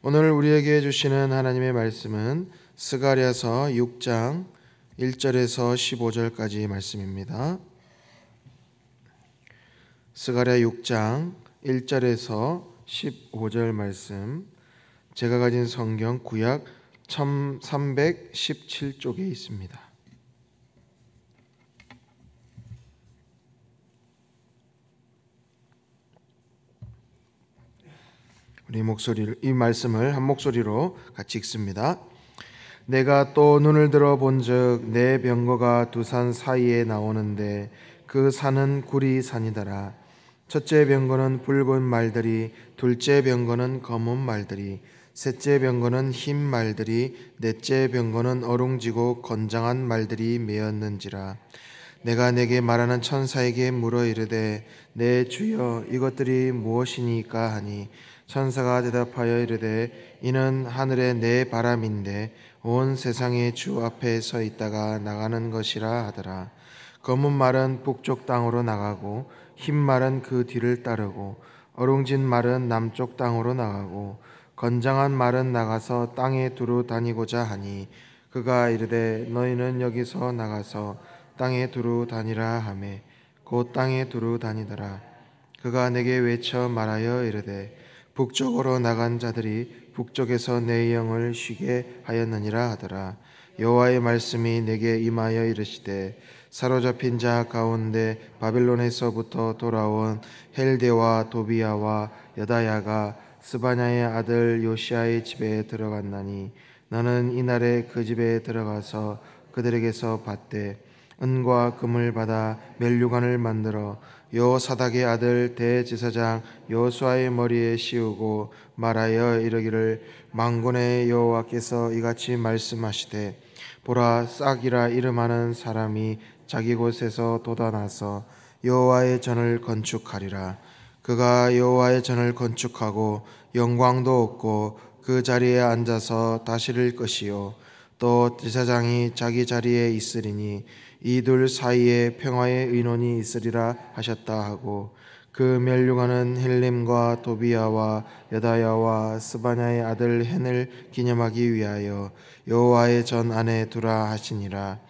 오늘 우리에게 주시는 하나님의 말씀은 스가랴서 6장 1절에서 15절까지 말씀입니다. 스가랴 6장 1절에서 15절 말씀, 제가 가진 성경 구약 1317쪽에 있습니다. 우리 이 말씀을 한 목소리로 같이 읽습니다. 내가 또 눈을 들어 본즉 내 병거가 두 산 사이에 나오는데 그 산은 구리 산이더라. 첫째 병거는 붉은 말들이, 둘째 병거는 검은 말들이, 셋째 병거는 흰 말들이, 넷째 병거는 어룽지고 건장한 말들이 메었는지라. 내가 내게 말하는 천사에게 물어 이르되 내 주여 이것들이 무엇이니까 하니, 천사가 대답하여 이르되 이는 하늘의 내 바람인데 온 세상의 주 앞에 서 있다가 나가는 것이라 하더라. 검은 말은 북쪽 땅으로 나가고 흰 말은 그 뒤를 따르고 어룽진 말은 남쪽 땅으로 나가고 건장한 말은 나가서 땅에 두루 다니고자 하니, 그가 이르되 너희는 여기서 나가서 땅에 두루 다니라 하매 곧 땅에 두루 다니더라. 그가 내게 외쳐 말하여 이르되 북쪽으로 나간 자들이 북쪽에서 내 영을 쉬게 하였느니라 하더라. 여호와의 말씀이 내게 임하여 이르시되 사로잡힌 자 가운데 바빌론에서부터 돌아온 헬데와 도비야와 여다야가 스바냐의 아들 요시아의 집에 들어갔나니, 너는 이날에 그 집에 들어가서 그들에게서 받되 은과 금을 받아 면류관을 만들어 여호사닥의 아들 대제사장 여호수아의 머리에 씌우고 말하여 이르기를, 만군의 여호와께서 이같이 말씀하시되 보라, 싹이라 이름하는 사람이 자기 곳에서 돋아나서 여호와의 전을 건축하리라. 그가 여호와의 전을 건축하고 영광도 얻고 그 자리에 앉아서 다스릴 것이요, 또 제사장이 자기 자리에 있으리니 이 둘 사이에 평화의 의논이 있으리라 하셨다 하고, 그 면류관은 헬렘과 도비야와 여다야와 스바냐의 아들 헨을 기념하기 위하여 여호와의 전 안에 두라 하시니라.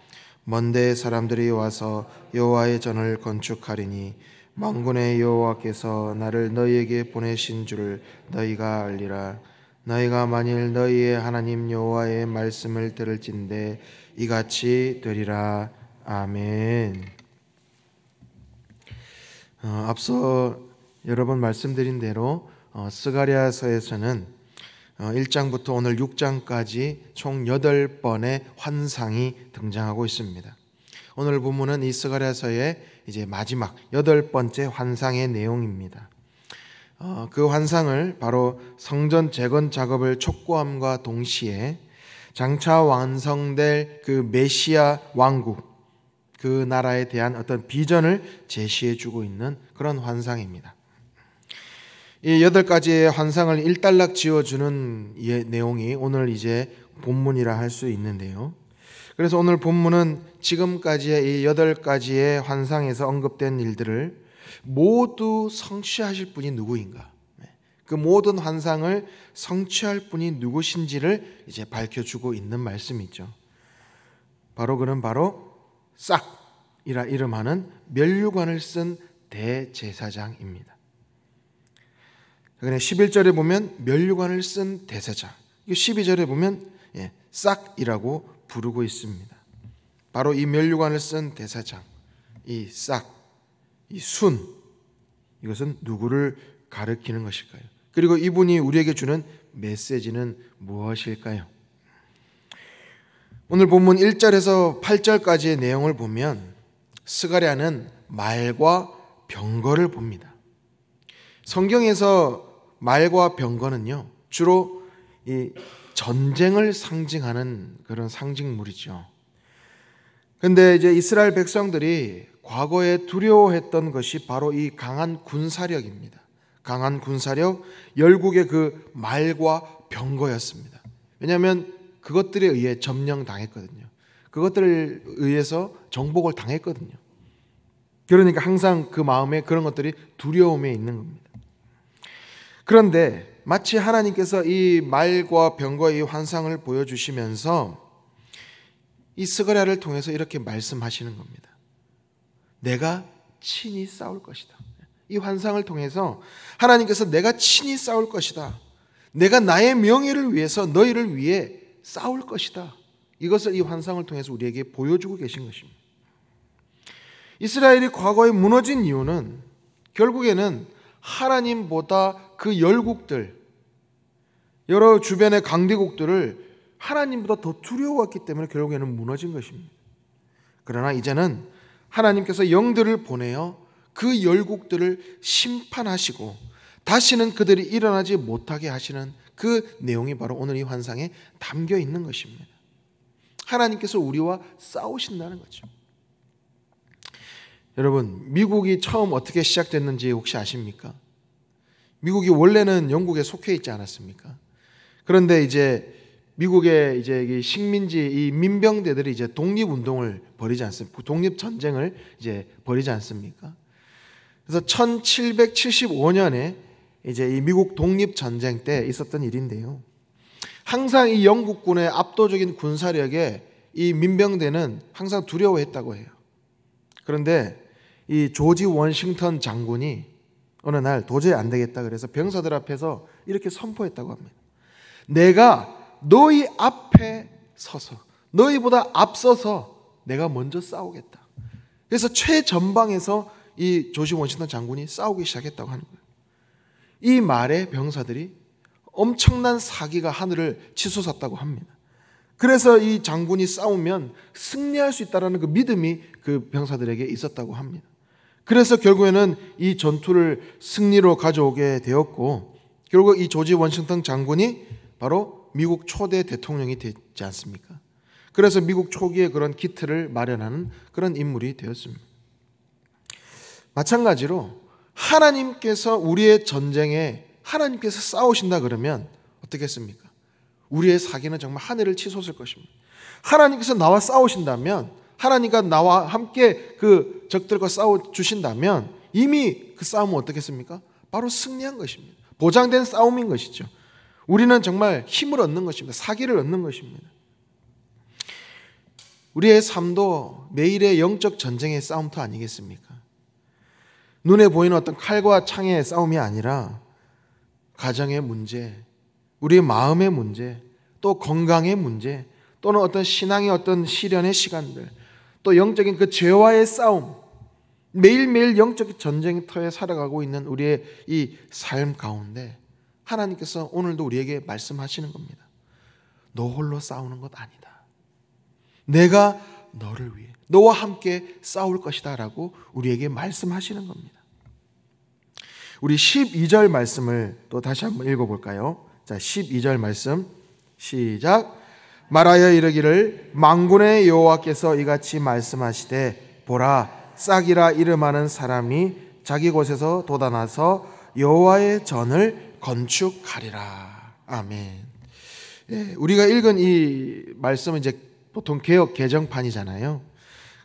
먼데 사람들이 와서 여호와의 전을 건축하리니 만군의 여호와께서 나를 너희에게 보내신 줄을 너희가 알리라. 너희가 만일 너희의 하나님 여호와의 말씀을 들을진대 이같이 되리라. 아멘. 앞서 여러 번 말씀드린 대로 스가랴서에서는 1장부터 오늘 6장까지 총 8번의 환상이 등장하고 있습니다. 오늘 본문은 이 스가랴서의 이제 마지막 8번째 환상의 내용입니다. 그 환상을 바로 성전 재건 작업을 촉구함과 동시에 장차 완성될 그 메시아 왕국, 그 나라에 대한 어떤 비전을 제시해 주고 있는 그런 환상입니다. 이 8가지의 환상을 일단락 지어주는 내용이 오늘 이제 본문이라 할 수 있는데요. 그래서 오늘 본문은 지금까지의 이 8가지의 환상에서 언급된 일들을 모두 성취하실 분이 누구인가, 그 모든 환상을 성취할 분이 누구신지를 이제 밝혀주고 있는 말씀이죠. 그는 바로 싹이라 이름하는 면류관을 쓴 대제사장입니다. 11절에 보면 면류관을 쓴 대제사장, 12절에 보면 싹이라고 부르고 있습니다. 바로 이 면류관을 쓴 대제사장, 이 싹, 이 순, 이것은 누구를 가리키는 것일까요? 그리고 이분이 우리에게 주는 메시지는 무엇일까요? 오늘 본문 1절에서 8절까지의 내용을 보면 스가랴는 말과 병거를 봅니다. 성경에서 말과 병거는요, 주로 이 전쟁을 상징하는 그런 상징물이죠. 그런데 이제 이스라엘 백성들이 과거에 두려워했던 것이 바로 이 강한 군사력입니다. 강한 군사력, 열국의 그 말과 병거였습니다. 왜냐하면 그것들에 의해 점령당했거든요. 그것들에 의해서 정복을 당했거든요. 그러니까 항상 그 마음에 그런 것들이 두려움에 있는 겁니다. 그런데 마치 하나님께서 이 말과 병거의 환상을 보여주시면서 이 스가랴를 통해서 이렇게 말씀하시는 겁니다. 내가 친히 싸울 것이다. 이 환상을 통해서 하나님께서 내가 친히 싸울 것이다. 내가 나의 명예를 위해서 너희를 위해 싸울 것이다. 이것을 이 환상을 통해서 우리에게 보여주고 계신 것입니다. 이스라엘이 과거에 무너진 이유는 결국에는 하나님보다 그 열국들, 여러 주변의 강대국들을 하나님보다 더 두려워했기 때문에 결국에는 무너진 것입니다. 그러나 이제는 하나님께서 영들을 보내어 그 열국들을 심판하시고 다시는 그들이 일어나지 못하게 하시는 그 내용이 바로 오늘 이 환상에 담겨 있는 것입니다. 하나님께서 우리와 싸우신다는 거죠. 여러분, 미국이 처음 어떻게 시작됐는지 혹시 아십니까? 미국이 원래는 영국에 속해 있지 않았습니까? 그런데 이제 미국의 이제 식민지 이 민병대들이 이제 독립운동을 벌이지 않습니까? 독립전쟁을 이제 벌이지 않습니까? 그래서 1775년에 이제 이 미국 독립전쟁 때 있었던 일인데요. 항상 이 영국군의 압도적인 군사력에 이 민병대는 항상 두려워했다고 해요. 그런데 이 조지 워싱턴 장군이 어느 날 도저히 안 되겠다 그래서 병사들 앞에서 이렇게 선포했다고 합니다. 내가 너희 앞에 서서 너희보다 앞서서 내가 먼저 싸우겠다. 그래서 최전방에서 이 조지 워싱턴 장군이 싸우기 시작했다고 하는 거예요. 이 말에 병사들이 엄청난 사기가 하늘을 치솟았다고 합니다. 그래서 이 장군이 싸우면 승리할 수 있다는 그 믿음이 그 병사들에게 있었다고 합니다. 그래서 결국에는 이 전투를 승리로 가져오게 되었고 결국 이 조지 워싱턴 장군이 바로 미국 초대 대통령이 되지 않습니까? 그래서 미국 초기에 그런 기틀을 마련하는 그런 인물이 되었습니다. 마찬가지로 하나님께서 우리의 전쟁에 하나님께서 싸우신다 그러면 어떻겠습니까? 우리의 사기는 정말 하늘을 치솟을 것입니다. 하나님께서 나와 싸우신다면 하나님과 나와 함께 그 적들과 싸워 주신다면 이미 그 싸움은 어떻겠습니까? 바로 승리한 것입니다. 보장된 싸움인 것이죠. 우리는 정말 힘을 얻는 것입니다. 사기를 얻는 것입니다. 우리의 삶도 매일의 영적 전쟁의 싸움터 아니겠습니까? 눈에 보이는 어떤 칼과 창의 싸움이 아니라 가정의 문제, 우리의 마음의 문제, 또 건강의 문제, 또는 어떤 신앙의 어떤 시련의 시간들, 또 영적인 그 죄와의 싸움, 매일매일 영적 전쟁터에 살아가고 있는 우리의 이 삶 가운데 하나님께서 오늘도 우리에게 말씀하시는 겁니다. 너 홀로 싸우는 것 아니다. 내가 너를 위해 너와 함께 싸울 것이다 라고 우리에게 말씀하시는 겁니다. 우리 12절 말씀을 또 다시 한번 읽어볼까요? 자, 12절 말씀 시작. 말하여 이르기를 만군의 여호와께서 이같이 말씀하시되 보라 싹이라 이름하는 사람이 자기 곳에서 돋아나서 여호와의 전을 건축하리라. 아멘. 예, 우리가 읽은 이 말씀은 이제 보통 개역 개정판이잖아요.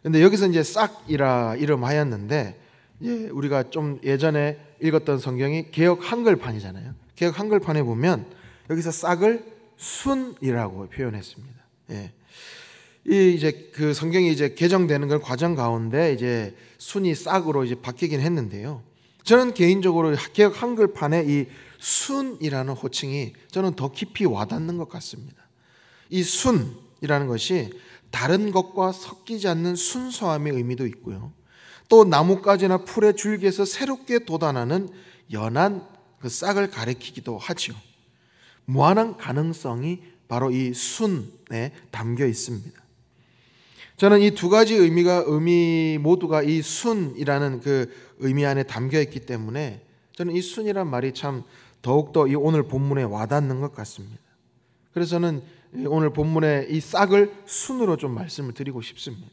근데 여기서 이제 싹이라 이름하였는데 우리가 좀 예전에 읽었던 성경이 개역 한글판이잖아요. 개역 한글판에 보면 여기서 싹을 순이라고 표현했습니다. 예. 이 이제 그 성경이 이제 개정되는 그 과정 가운데 이제 순이 싹으로 이제 바뀌긴 했는데요. 저는 개인적으로 개역 한글판의 이 순이라는 호칭이 저는 더 깊이 와닿는 것 같습니다. 이 순이라는 것이 다른 것과 섞이지 않는 순수함의 의미도 있고요. 또 나뭇가지나 풀의 줄기에서 새롭게 돋아나는 연한 그 싹을 가리키기도 하죠. 무한한 가능성이 바로 이 순에 담겨 있습니다. 저는 이 두 가지 의미 모두가 이 순이라는 그 의미 안에 담겨 있기 때문에 저는 이 순이란 말이 참 더욱더 이 오늘 본문에 와닿는 것 같습니다. 그래서 저는 오늘 본문의 이 싹을 순으로 좀 말씀을 드리고 싶습니다.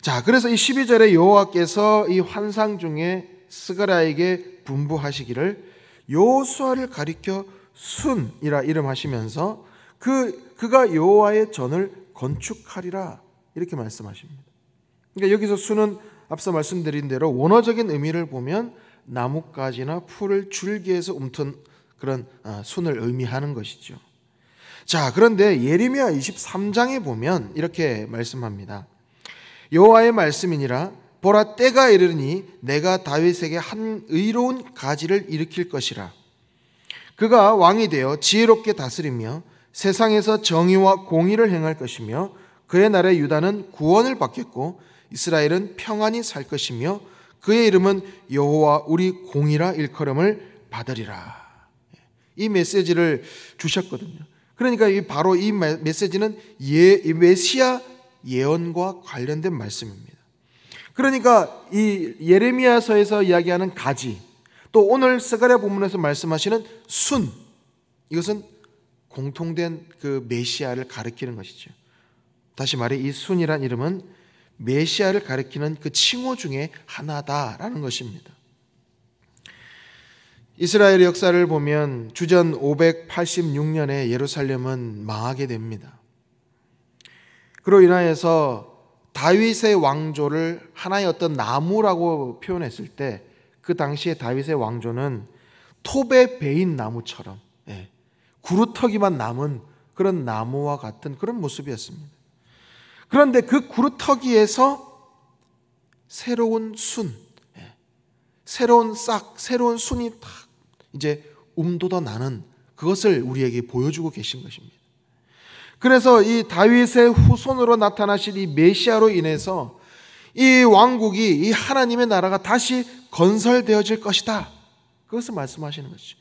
자, 그래서 이 12절에 여호와께서 이 환상 중에 스가랴에게 분부하시기를 여호수아를 가리켜 순이라 이름하시면서 그가 여호와의 전을 건축하리라 이렇게 말씀하십니다. 그러니까 여기서 순은 앞서 말씀드린 대로 원어적인 의미를 보면 나뭇가지나 풀을 줄기에서 움튼 그런 순을 의미하는 것이죠. 자, 그런데 예레미야 23장에 보면 이렇게 말씀합니다. 여호와의 말씀이니라 보라 때가 이르니 내가 다윗에게 한 의로운 가지를 일으킬 것이라. 그가 왕이 되어 지혜롭게 다스리며 세상에서 정의와 공의를 행할 것이며 그의 나라의 유다는 구원을 받겠고 이스라엘은 평안히 살 것이며 그의 이름은 여호와 우리 공의라 일컬음을 받으리라. 이 메시지를 주셨거든요. 그러니까 바로 이 메시지는 메시아 예언과 관련된 말씀입니다. 그러니까 이 예레미야서에서 이야기하는 가지, 또 오늘 스가랴 본문에서 말씀하시는 순, 이것은 공통된 그 메시아를 가리키는 것이죠. 다시 말해 이 순이란 이름은 메시아를 가리키는 그 칭호 중에 하나다라는 것입니다. 이스라엘의 역사를 보면 주전 586년에 예루살렘은 망하게 됩니다. 그로 인하여서 다윗의 왕조를 하나의 어떤 나무라고 표현했을 때 그 당시에 다윗의 왕조는 톱에 베인 나무처럼 구루터기만 남은 그런 나무와 같은 그런 모습이었습니다. 그런데 그 구루터기에서 새로운 순, 새로운 싹, 새로운 순이 탁 이제 돋아 나는 그것을 우리에게 보여주고 계신 것입니다. 그래서 이 다윗의 후손으로 나타나실 이 메시아로 인해서 이 왕국이, 이 하나님의 나라가 다시 건설되어질 것이다. 그것을 말씀하시는 것이죠.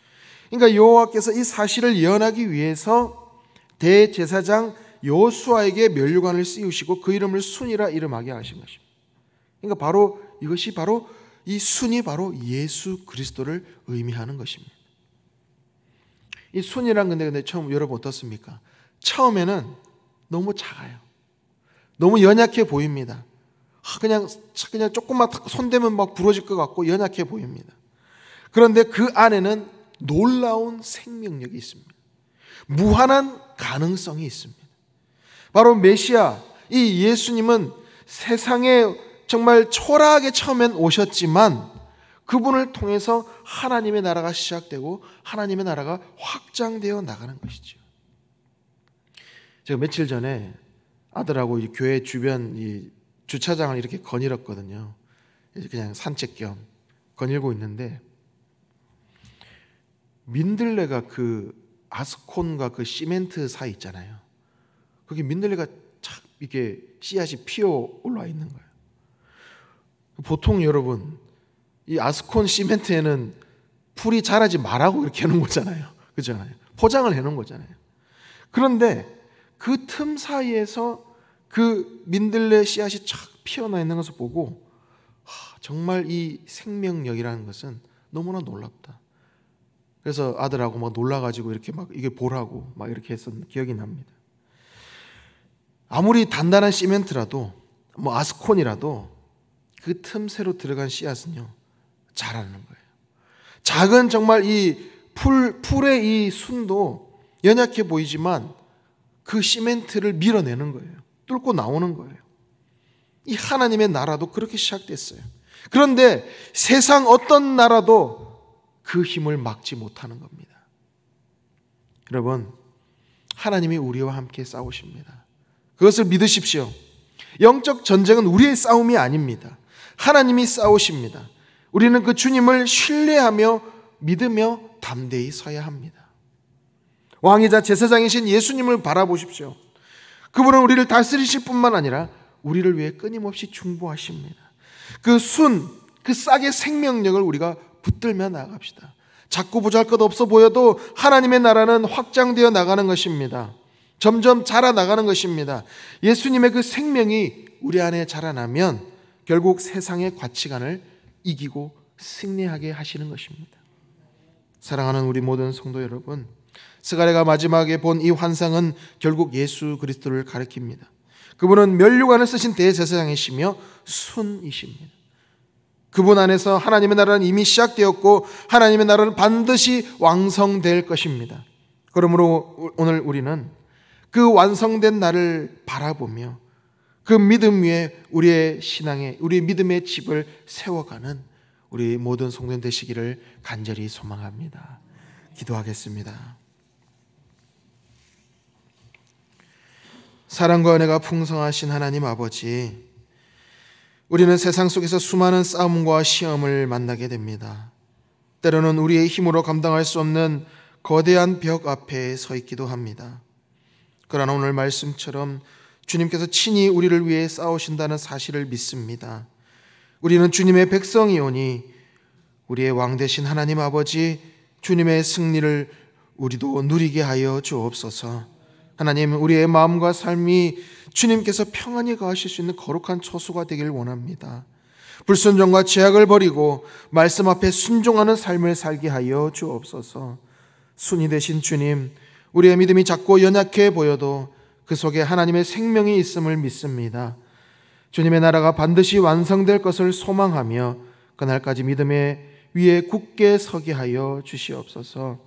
그러니까 여호와께서 이 사실을 예언하기 위해서 대제사장 여호수아에게 면류관을 씌우시고 그 이름을 순이라 이름하게 하신 것입니다. 그러니까 바로 이것이 바로 이 순이 바로 예수 그리스도를 의미하는 것입니다. 이 순이란 근데 처음 여러분 어떻습니까? 처음에는 너무 작아요. 너무 연약해 보입니다. 그냥 조금만 손대면 막 부러질 것 같고 연약해 보입니다. 그런데 그 안에는 놀라운 생명력이 있습니다. 무한한 가능성이 있습니다. 바로 메시아, 이 예수님은 세상에 정말 초라하게 처음엔 오셨지만 그분을 통해서 하나님의 나라가 시작되고 하나님의 나라가 확장되어 나가는 것이죠. 제가 며칠 전에 아들하고 이 교회 주변 이 주차장을 이렇게 거닐었거든요. 그냥 산책 겸 거닐고 있는데 민들레가 그 아스콘과 그 시멘트 사이 있잖아요. 거기 민들레가 착 이렇게 씨앗이 피어 올라와 있는 거예요. 보통 여러분 이 아스콘 시멘트에는 풀이 자라지 말라고 이렇게 해놓은 거잖아요. 그렇잖아요. 포장을 해놓은 거잖아요. 그런데 그 틈 사이에서 그 민들레 씨앗이 착 피어나 있는 것을 보고 정말 이 생명력이라는 것은 너무나 놀랍다. 그래서 아들하고 막 놀라가지고 이렇게 막 이게 보라고 막 이렇게 했었는 기억이 납니다. 아무리 단단한 시멘트라도 뭐 아스콘이라도 그 틈새로 들어간 씨앗은요 자라는 거예요. 작은 정말 이 풀의 이 순도 연약해 보이지만 그 시멘트를 밀어내는 거예요. 뚫고 나오는 거예요. 이 하나님의 나라도 그렇게 시작됐어요. 그런데 세상 어떤 나라도 그 힘을 막지 못하는 겁니다. 여러분, 하나님이 우리와 함께 싸우십니다. 그것을 믿으십시오. 영적 전쟁은 우리의 싸움이 아닙니다. 하나님이 싸우십니다. 우리는 그 주님을 신뢰하며 믿으며 담대히 서야 합니다. 왕이자 제사장이신 예수님을 바라보십시오. 그분은 우리를 다스리실 뿐만 아니라 우리를 위해 끊임없이 중보하십니다. 그 싹의 생명력을 우리가 붙들며 나아갑시다. 작고 보잘것없어 보여도 하나님의 나라는 확장되어 나가는 것입니다. 점점 자라나가는 것입니다. 예수님의 그 생명이 우리 안에 자라나면 결국 세상의 가치관을 이기고 승리하게 하시는 것입니다. 사랑하는 우리 모든 성도 여러분, 스가랴가 마지막에 본 이 환상은 결국 예수 그리스도를 가리킵니다. 그분은 면류관을 쓰신 대제사장이시며 순이십니다. 그분 안에서 하나님의 나라는 이미 시작되었고 하나님의 나라는 반드시 완성될 것입니다. 그러므로 오늘 우리는 그 완성된 날을 바라보며 그 믿음 위에 우리의 믿음의 집을 세워가는 우리 모든 성도님 되시기를 간절히 소망합니다. 기도하겠습니다. 사랑과 은혜가 풍성하신 하나님 아버지, 우리는 세상 속에서 수많은 싸움과 시험을 만나게 됩니다. 때로는 우리의 힘으로 감당할 수 없는 거대한 벽 앞에 서 있기도 합니다. 그러나 오늘 말씀처럼 주님께서 친히 우리를 위해 싸우신다는 사실을 믿습니다. 우리는 주님의 백성이오니 우리의 왕 되신 하나님 아버지, 주님의 승리를 우리도 누리게 하여 주옵소서. 하나님, 우리의 마음과 삶이 주님께서 평안히 거하실 수 있는 거룩한 처소가 되길 원합니다. 불순종과 죄악을 버리고 말씀 앞에 순종하는 삶을 살게 하여 주옵소서. 순이 되신 주님, 우리의 믿음이 작고 연약해 보여도 그 속에 하나님의 생명이 있음을 믿습니다. 주님의 나라가 반드시 완성될 것을 소망하며 그날까지 믿음의 위에 굳게 서게 하여 주시옵소서.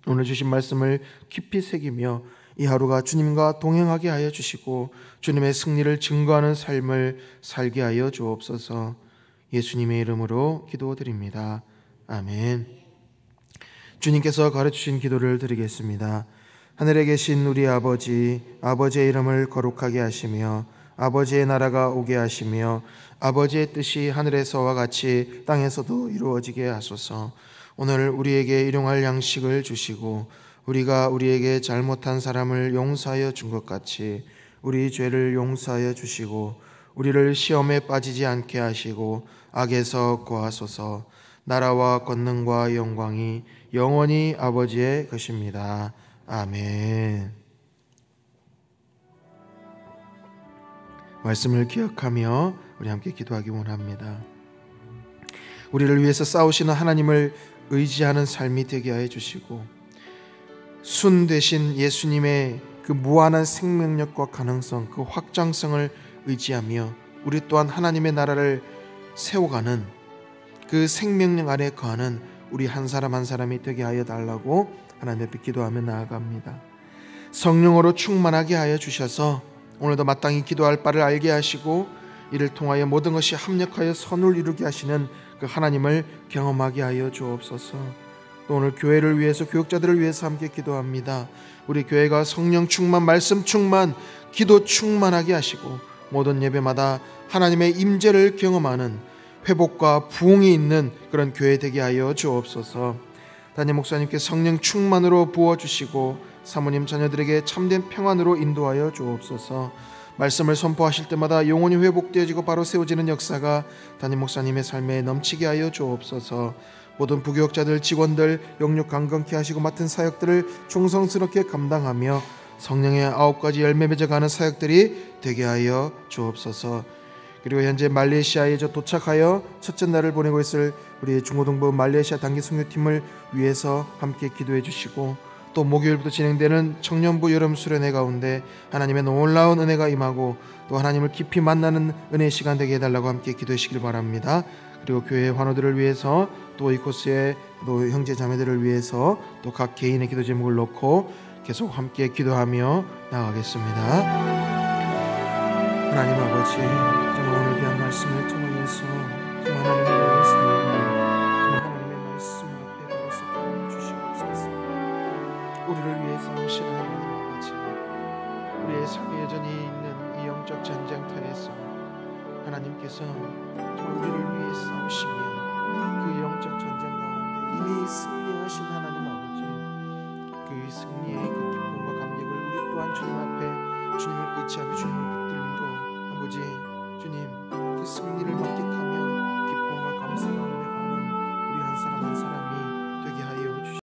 오늘 주신 말씀을 깊이 새기며 이 하루가 주님과 동행하게 하여 주시고 주님의 승리를 증거하는 삶을 살게 하여 주옵소서. 예수님의 이름으로 기도드립니다. 아멘. 주님께서 가르치신 기도를 드리겠습니다. 하늘에 계신 우리 아버지, 아버지의 이름을 거룩하게 하시며 아버지의 나라가 오게 하시며 아버지의 뜻이 하늘에서와 같이 땅에서도 이루어지게 하소서. 오늘 우리에게 일용할 양식을 주시고 우리가 우리에게 잘못한 사람을 용서하여 준 것 같이 우리 죄를 용서하여 주시고 우리를 시험에 빠지지 않게 하시고 악에서 구하소서. 나라와 권능과 영광이 영원히 아버지의 것입니다. 아멘. 말씀을 기억하며 우리 함께 기도하기 원합니다. 우리를 위해서 싸우시는 하나님을 의지하는 삶이 되게 하여 주시고 순 되신 예수님의 그 무한한 생명력과 가능성, 그 확장성을 의지하며 우리 또한 하나님의 나라를 세워가는 그 생명력 아래 거하는 우리 한 사람 한 사람이 되게 하여 달라고 하나님 앞에 기도하며 나아갑니다. 성령으로 충만하게 하여 주셔서 오늘도 마땅히 기도할 바를 알게 하시고 이를 통하여 모든 것이 합력하여 선을 이루게 하시는 그 하나님을 경험하게 하여 주옵소서. 또 오늘 교회를 위해서, 교육자들을 위해서 함께 기도합니다. 우리 교회가 성령 충만, 말씀 충만, 기도 충만하게 하시고 모든 예배마다 하나님의 임재를 경험하는 회복과 부흥이 있는 그런 교회 되게 하여 주옵소서. 담임 목사님께 성령 충만으로 부어주시고 사모님 자녀들에게 참된 평안으로 인도하여 주옵소서. 말씀을 선포하실 때마다 영혼이 회복되어지고 바로 세워지는 역사가 담임 목사님의 삶에 넘치게 하여 주옵소서. 모든 부교육자들, 직원들 영육 강건케 하시고 맡은 사역들을 충성스럽게 감당하며 성령의 9가지 열매 맺어가는 사역들이 되게 하여 주옵소서. 그리고 현재 말레이시아에 도착하여 첫째 날을 보내고 있을 우리 중고등부 말레이시아 단기 선교팀을 위해서 함께 기도해 주시고 또 목요일부터 진행되는 청년부 여름 수련회 가운데 하나님의 놀라운 은혜가 임하고 또 하나님을 깊이 만나는 은혜의 시간 되게 해달라고 함께 기도해 주시길 바랍니다. 그리고 교회 환우들을 위해서 또 이 코스의 또 형제 자매들을 위해서 또 각 개인의 기도 제목을 놓고 계속 함께 기도하며 나가겠습니다. 하나님 아버지, 정말 오늘 귀한 말씀을 통해서 정말 하나님의 말씀 앞에 바로 서게 주시옵소서. 우리를 위해 싸우시는 하나님 아버지, 우리의 삶에 여전히 있는 이 영적 전쟁터에서 하나님께서 우리를 위해 싸우시며 그 영적 전쟁 가운데 이미 승리하신 하나님 아버지, 그 승리의 그 기쁨과 감격을 우리 또한 주님 앞에 주님을 의지하며 주님을 붙들므로 아버지 주님 그 승리를 만끽하며